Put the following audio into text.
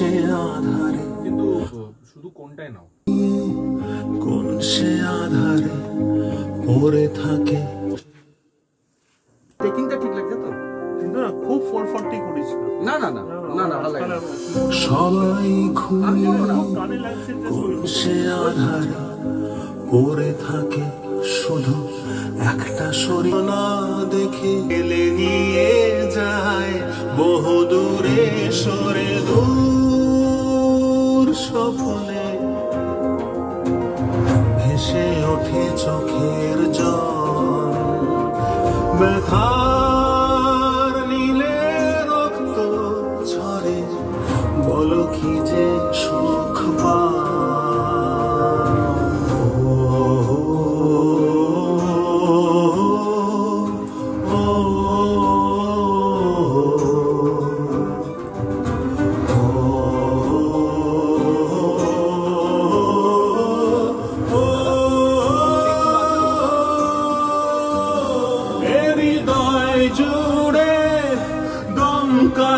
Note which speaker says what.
Speaker 1: সে আধারে,
Speaker 2: কিন্তু শুধু কোনটাই নাও,
Speaker 1: কোন সে আধারে পড়ে থাকে।
Speaker 2: টেকিংটা ঠিক লাগছে তো?
Speaker 3: কিন্তু না খুব 440 করিস না।
Speaker 2: না না না না না ভালো লাগে।
Speaker 1: সবাই ঘুমিয়ে
Speaker 3: কানে লাগছে যে
Speaker 1: কোন সে আধারে পড়ে থাকে, শুধু একটা শরীর না দেখে গেলে নিয়ে যায় বহু দূরে সরে, দূর স্বপ্নে ভেসে ওঠে চোখের জল, ব্যথার নীলে রক্ত ঝরে, বলো কি যে সুখ পায়। হৃদয় জুড়ে দমকা